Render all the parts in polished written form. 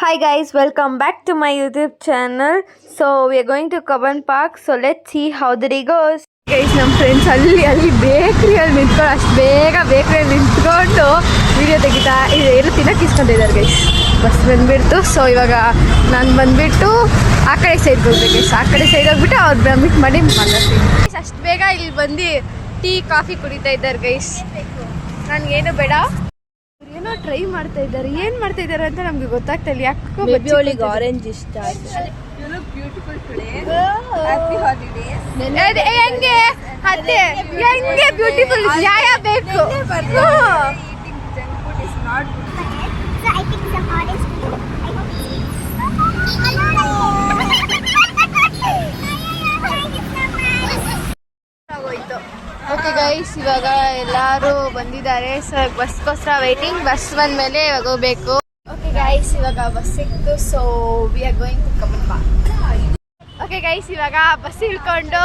Hi guys, welcome back to my YouTube channel. So we are going to Cubbon Park. So let's see how the day goes. Guys, ನಮ್ಮ friends ಅಲ್ಲಿ ಬೇಕ್ರಿಯಲ್ಲಿ ನಿಂತ್ಕೊಂಡು ಅಷ್ಟು ಬೇಗ ಬೇಕ್ರಿಯಲ್ಲಿ ನಿಂತ್ಕೊಂಡು video ತೆಗಿತಾ ಏನು ತಿನ್ನಕ್ಕೆ ಇಸ್ಕೊಂಡಿದ್ದಾರೆ ಗೈಸ್. ಬಸ್ ಬಂದುಬಿಡ್ತು. ಸೊ ಇವಾಗ ನಾನು ಬಂದುಬಿಟ್ಟು ಆ ಕಡೆ ಸೈಡ್ ಹೋಗ್ಬೇಕು ಗೈಸ್. ಆ ಕಡೆ ಸೈಡ್ ಹೋಗ್ಬಿಟ್ಟು ಅವ್ರು ಮೀಟ್ ಮಾಡಿ ಮಾತಾಡ್ತೀನಿ. ಅಷ್ಟು ಬೇಗ ಇಲ್ಲಿ ಬಂದು ಟೀ ಕಾಫಿ ಕುಡಿತಾ ಇದ್ದಾರೆ ಗೈಸ್. ನನಗೇನು ಬೇಡ, ಏನೋ ಟ್ರೈ ಮಾಡ್ತಾ ಇದ್ದಾರೆ. ಏನ್ ಮಾಡ್ತಾ ಇದ್ದಾರೆ ಅಂತ ನಮ್ಗೆ ಗೊತ್ತಾಗ್ತಾ ಇಲ್ಲ. ಯಾಕೋ ಆರೆಂಜ್ ಇಷ್ಟ. ಹೆಂಗೆ ಅದೇ ಹೆಂಗೆ ಬ್ಯೂಟಿಫುಲ್ ನ್ಯಾಯ ಬೇಕು. ಓಕೆ ಗೈಸ್, ಇವಾಗ ಎಲ್ಲರೂ ಬಂದಿದ್ದಾರೆ. So ಬಸ್ಗೋಸ್ಕರ waiting. ಬಸ್ ಬಂದ ಮೇಲೆ ಇವಾಗ ಹೋಗ್ಬೇಕು. ಓಕೆ ಗೈಸ್, ಇವಾಗ ಬಸ್ ಸಿಕ್ತು. So we are going to Cubbon Park. Okay guys, ಇವಾಗ ಬಸ್ ಇಳ್ಕೊಂಡು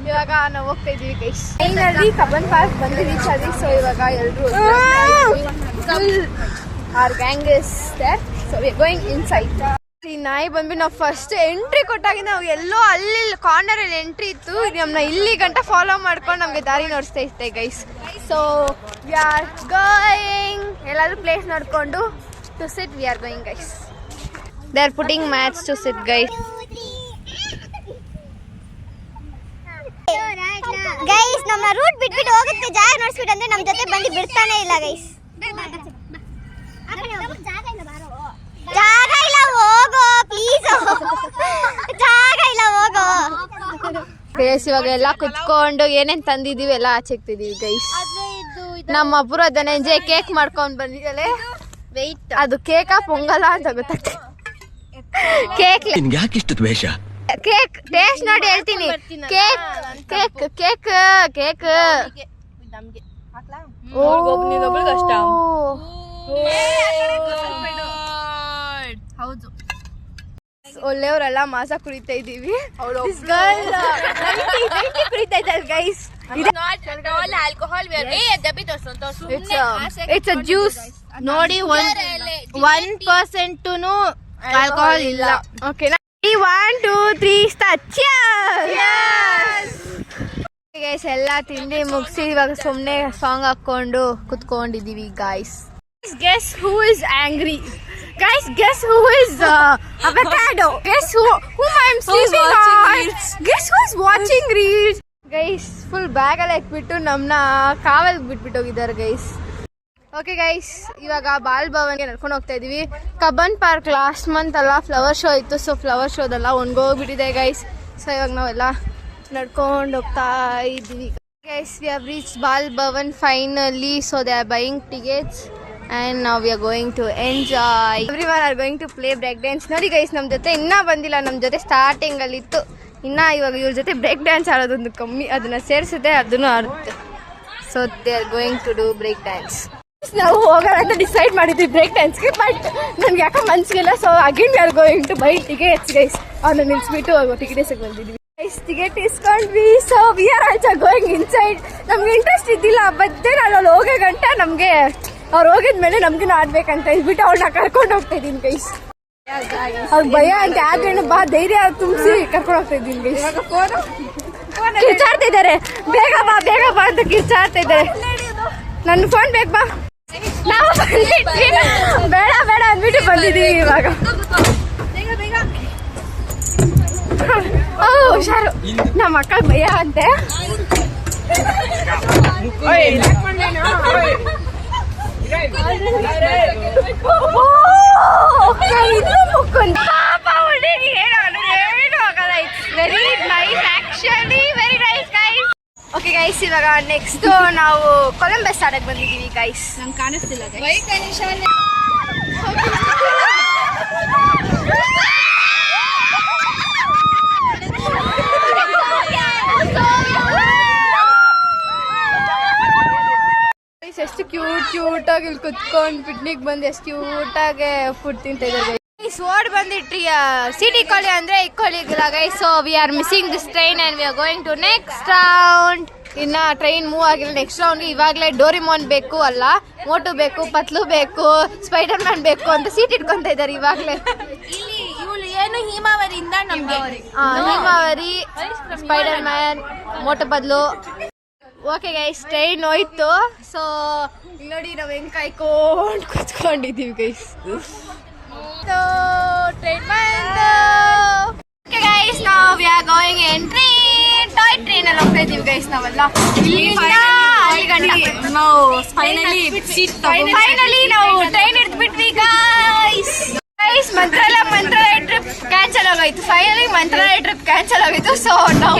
ಇವಾಗ ನಾವು ಹೋಗ್ತಾ ಇದೀವಿ ಗೈಸ್. ಫೈನಲಿ ಕಬ್ಬನ್ ಪಾರ್ಕ್ ಬಂದು ರೀಚ್ ಆದ್ವಿ. ಸೊ ಇವಾಗ ಎಲ್ಲರೂ our gang is there. So we are going inside. ಈ ನಾಯಿ ಬಂದ್ಬಿಟ್ಟು ನಾವು ಫಸ್ಟ್ ಎಂಟ್ರಿ ಕೊಟ್ಟಾಗ ನಾವು ಎಲ್ಲೋ ಅಲ್ಲಿ ಕಾರ್ನರ್ ಅಲ್ಲಿ ಎಂಟ್ರಿ ಇತ್ತು. ನಮ್ಮನ್ನ ಇಲ್ಲಿ ಗಂಟ ಫಾಲೋ ಮಾಡ್ಕೊಂಡು ನಮಗೆ ದಾರಿ ನೋಡಿಸ್ತಾ ಇತ್ತೆ guys. So we are going. ಎಲ್ಲಾದ್ರೂ ಪ್ಲೇಸ್ ನೋಡ್ಕೊಂಡು to sit we are going guys. They are putting mats to sit guys. Guys ನಮ್ಮ ರೂಟ್ ಬಿಟ್ಬಿಟ್ಟು ಹೋಗುತ್ತೆ, ಜಾಗ ನೋಡಿಸ್ಬಿಟ್ಟು ಅಂದ್ರೆ ನಮ್ಮ ಜೊತೆ ಬಂದು ಬಿಡ್ತಾನೆ ಇಲ್ಲ ಗೈಸ್. ಜಾಗ ಇಲ್ಲ ಹೋಗೋ ಪ್ಲೀಸ್, ಜಾಗ ಇಲ್ಲ ಹೋಗೋ ಗೈಸ್. ಇವಾಗ ಎಲ್ಲ ಕುತ್ಕೊಂಡು ಏನೇನ್ ತಂದಿದೀವಿ ಎಲ್ಲ ಆಚೆಕ್ತಿದೀವಿ ಗೈಸ್. ನಮ್ಮ ಅಪೂರ್ವ ಧನಂಜಯ ಕೇಕ್ ಮಾಡ್ಕೊಂಡ್ ಬಂದಿದ್ದಾಳೆ. ವೆಯ್ಟ್, ಅದು ಕೇಕಾ ಪೊಂಗಲ ಅಂತ ಗೊತ್ತಾಗ್ತದೆ. ಕೇಕ್ ಯಾಕಿಷ್ಟು ದ್ವೇಷ? ಕೇಕ್ ಟೇಸ್ಟ್ ನೋಡಿ ಹೇಳ್ತೀನಿ. ಕೇಕ್ ಕೇಕ್ ಕೇಕ್ ಕೇಕ್ ಹೌದು. ಒಳ್ಳೆಯವರೆಲ್ಲ ಮಾಸ ಕುಡಿತಾ ಇದೀವಿ. ಕುಡಿತಾ ಇದ್ದಾರೆ ಗೈಸ್. ಇಟ್ಸ್ ಅ ಜ್ಯೂಸ್ ನೋಡಿ. 1% ಆಲ್ಕೋಹಾಲ್ ಇಲ್ಲ. Okay, 1 2 3 start. ಗೈಸ್ ಎಲ್ಲ ತಿಂಡಿ ಮುಗಿಸಿ ಇವಾಗ ಸುಮ್ಮನೆ ಸಾಂಗ್ ಹಾಕೊಂಡು ಕುತ್ಕೊಂಡಿದೀವಿ guys. Guess who is angry? Guys, guess who is avocado? Guess whom I am sleeping on? Guess who is watching reels? Guys, full bag ಅಲ್ಲಿ ಹಾಕ್ಬಿಟ್ಟು ನಮ್ಮನ್ನ ಕಾವಲ್ ಬಿಟ್ಬಿಟ್ಟು ಹೋಗಿದ್ದಾರೆ ಗೈಸ್. ಓಕೆ ಗೈಸ್, ಇವಾಗ ಬಾಲ್ ಭವನ್ಗೆ ನಡ್ಕೊಂಡು ಹೋಗ್ತಾ ಇದೀವಿ. ಕಬ್ಬನ್ ಪಾರ್ಕ್ ಲಾಸ್ಟ್ ಮಂತ್ ಅಲ್ಲ ಫ್ಲವರ್ ಶೋ ಇತ್ತು. ಸೊ ಫ್ಲವರ್ ಶೋದೆಲ್ಲ ಒಣಗೋಗ್ಬಿಟ್ಟಿದೆ ಗೈಸ್. ಸೊ ಇವಾಗ ನಾವೆಲ್ಲ ನಡ್ಕೊಂಡು ಹೋಗ್ತಾ ಇದ್ದೀವಿ guys. We have reach Bal Bhavan finally. So they are buying tickets and now we are going to enjoy. Everyone are going to play break dance. ನೋಡಿ ಗೈಸ್, ನಮ್ಮ ಜೊತೆ ಇನ್ನೂ ಬಂದಿಲ್ಲ. ನಮ್ಮ ಜೊತೆ ಸ್ಟಾರ್ಟಿಂಗ್ ಅಲ್ಲಿ ಇತ್ತು. ಇನ್ನ ಇವಾಗ ಇವ್ರ ಜೊತೆ ಬ್ರೇಕ್ ಡ್ಯಾನ್ಸ್ ಆಡೋದೊಂದು ಕಮ್ಮಿ, ಅದನ್ನ ಸೇರಿಸುತ್ತೆ, ಅದನ್ನು ಆಡುತ್ತೆ. So they are going to do break dance. ನಾವು ಹೋಗೋಣ ಅಂತ ಡಿಸೈಡ್ ಮಾಡಿದ್ವಿ ಬ್ರೇಕ್ ಡ್ಯಾನ್ಸ್ಗೆ, ಬಟ್ ನಮ್ಗೆ ಯಾಕೆ ಮನ್ಸಿಗಿಲ್ಲ. So again we are going to buy tickets guys. ಅವ್ರನ್ನ ನಿಲ್ಸ್ಬಿಟ್ಟು ಟಿಕೆಟ್ಸ್ಗೆ ಬಂದಿದ್ವಿ ಗೈಸ್. ಟಿಕೆಟ್ ಇಸ್ಕೊಂಡ್ವಿ. So we are also going inside. ನಮ್ಗೆ ಇಂಟ್ರೆಸ್ಟ್ ಇದ್ದಿಲ್ಲ, ಬಟ್ ನಾನು ಅಲ್ಲಿ ಹೋಗೋ ಗಂಟ ನಮಗೆ ಅವ್ರು ಹೋಗಿದ್ಮೇಲೆ ನಮ್ಗಿನ ಆಡ್ಬೇಕಂತ ಹೇಳ್ಬಿಟ್ಟು ಅವ್ಳನ್ನ ಕರ್ಕೊಂಡು ಹೋಗ್ತಾ ಇದ್ದೀನಿ ಗೈಸ್. ಅವ್ರ ಭಯ ಅಂತ ಯಾಕೆ ಬಾ ಧೈರ್ಯ ತುಂಬಿಸಿ ಕರ್ಕೊಂಡು ಹೋಗ್ತಾ ಇದ್ದೀನಿ ಗೈಸ್. ಕಿರ್ಚಾಡ್ತಾ ಇದ್ದಾರೆ, ಬೇಗ ಬಾ ಬೇಗ ಬಾ ಅಂತ ಕಿರ್ಚಾಡ್ತಾ ಇದ್ದಾರೆ. ನನ್ನ ಫೋನ್ ಬೇಕು ಬಾ. ನಾವು ಬಂದಿದ್ವಿ, ಬೇಡ ಬೇಡ ಅಂದ್ಬಿಟ್ಟು ಬಂದಿದ್ದೀವಿ ಇವಾಗ. ಹುಷಾರು, ನಮ್ಮ ಅಕ್ಕ ಭಯ ಅಂತೆ. Very nice, actually very nice guys. Okay guys, ಇವಾಗ ನೆಕ್ಸ್ಟ್ ನಾವು ಕೊಲಂಬಸ್ ಆಡಕ್ ಬಂದಿದ್ದೀವಿ ಗೈಸ್. ನಂಗೆ ಕಾಣಿಸ್ತಿಲ್ಲ ಎಷ್ಟು ಕ್ಯೂಟ್ ಆಗಿ ಇಲ್ಲಿ ಕುತ್ಕೊಂಡು ಪಿಕ್ನಿಕ್ ಬಂದು ಎಷ್ಟು ಕ್ಯೂಟ್ ಆಗಿ ಫುಡ್ ತಿಂತ ಇದ್ದಾರೆ. ಓಡ್ ಬಂದಿಟ್ರಿ ಸಿಟಿ ಇಕ್ಕೊಳ್ಳಿ ಅಂದ್ರೆ ಇಕ್ಕೊಳ್ಳಿಲ್ಲ guys. So we are missing this train and we are going to next round. ಇನ್ನ ಟ್ರೈನ್ ಮೂವ್ ಆಗಿಲ್ಲ. ನೆಕ್ಸ್ಟ್ ರೌಂಡ್ ಇವಾಗಲೇ ಡೋರಿಮೋನ್ ಬೇಕು ಅಲ್ಲ, ಮೋಟು ಬೇಕು, ಪತ್ಲು ಬೇಕು, ಸ್ಪೈಡರ್ ಮ್ಯಾನ್ ಬೇಕು ಅಂತ ಸೀಟ್ ಇಟ್ಕೊಂತ ಇದ್ದಾರೆ ಇವಾಗಲೇ. ಇಲ್ಲಿ ಇವಳು ಏನು ಹಿಮಾವರಿಯಿಂದ ನಮ್ಗೆ Himawari, Spider Man, Motu Patlu. Okay guys, train ಹೋಯ್ತು. ಸೊ ನೋಡಿ ನಾವು ಹೆಂಗ್ ಕಾಯ್ಕೊಂಡು ಕೂತ್ಕೊಂಡಿದ್ದೀವಿ ಗೈಸ್. ಟ್ರೈನ್ ಬಂತು. ಓಕೆ ಗೈಸ್, ನಾವು we are going entry. Toy train ಅಲ್ಲಿ ಹೋಗ್ತಾ ಇದೀವಿ ಗೈಸ್ ನಾವೆಲ್ಲ. ಫೈನಲಿ ನಾವು ಟ್ರೈನ್ ಹಿಡಿದ್ಬಿಟ್ವಿ guys. Guys Mantralaya trip cancel ಆಗೋಯ್ತು. ಫೈನಲಿ ಮಂತ್ರಾಲಯ ಟ್ರಿಪ್ ಕ್ಯಾನ್ಸಲ್ ಆಗೋಯ್ತು. ಸೊ ನಾವು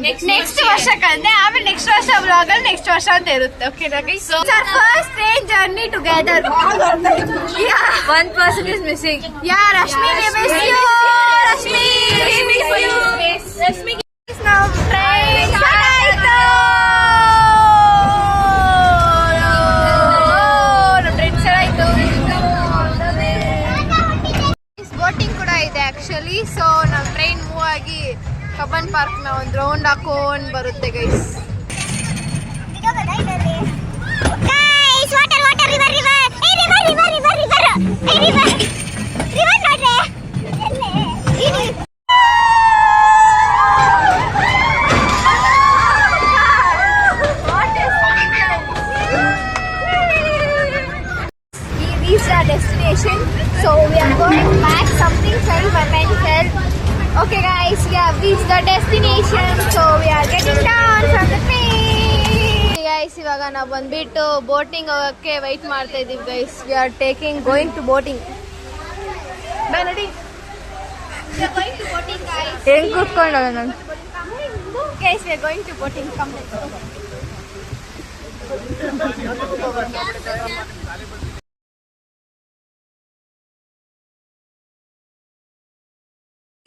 ನೆಕ್ಸ್ಟ್ ವರ್ಷಕ್ಕಂದ್ರೆ ಆಮೇಲೆ ನೆಕ್ಸ್ಟ್ ವರ್ಷ ಬ್ಲಾಗ್ ಅಲ್ಲಿ ನೆಕ್ಸ್ಟ್ ವರ್ಷ ಅಂತ ಇರುತ್ತೆ. Okay guys, so first train journey together. one person is missing. Yeah, Rashmi, we miss you. Rashmi, we miss you. Rashmi, now train ಆಯ್ತು. ನಮ್ಮ ಟ್ರೈನ್ ಆಯ್ತು. ಬೋಟಿಂಗ್ ಕೂಡ ಇದೆ ಆಕ್ಚುಲಿ. ಸೊ ನಮ್ಮ ಟ್ರೈನ್ ಮೂವ್ ಆಗಿ ಕಬ್ಬನ್ ಪಾರ್ಕ್ ನ ಒಂದು round ಹಾಕೊಂಡ್ ಬರುತ್ತೆ guys. Destination, so we are going back. Something fell, my pen fell. Okay guys, we have reached the destination, so we are getting down from the train. Guys, ಇವಾಗ ನಾವು ಬಂದ್ಬಿಟ್ಟು boating ಹೋಗಕ್ಕೆ white ಮಾಡ್ತಾ ಇದೀವಿ guys. we are going to boating. ಬಾ ನಡಿ. we are going to boating guys. ಹೆಂಗ್ ಕೂತ್ಕೊಂಡಲ್ಲ ನಾನು. guys, we are going to boating. come let's go.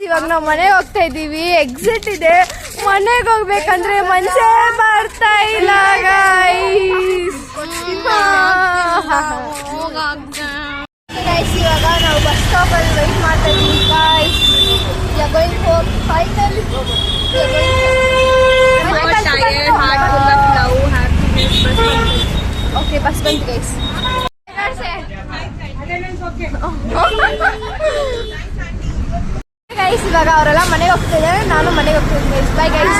ಇವಾಗ ನಾವು ಮನೆಗೆ ಹೋಗ್ತಾ ಇದೀವಿ. ಎಕ್ಸಿಟ್ ಇದೆ. ಮನೆಗೆ ಹೋಗ್ಬೇಕಂದ್ರೆ ಮನ್ಸೇ ಬರ್ತಾ ಇಲ್ಲ ಗೈಸ್. ಇವಾಗ ನಾವು ಬಸ್ ಸ್ಟಾಪ್ ಅಲ್ಲಿ ವೆಯ್ಟ್ ಮಾಡ್ತಾ ಇದೀವಿ ಗೈಸ್. ಓಕೆ, ಬಸ್ ಬಂತು ಗೈಸ್. ಗೈಸ್ ಇವಾಗ ಅವರೆಲ್ಲ ಮನೆಗೆ ಹೋಗ್ತಿದ್ದಾರೆ, ನಾನು ಮನೆಗೆ ಹೋಗ್ತಿದ್ದೀನಿ ಗೈಸ್. Bye guys.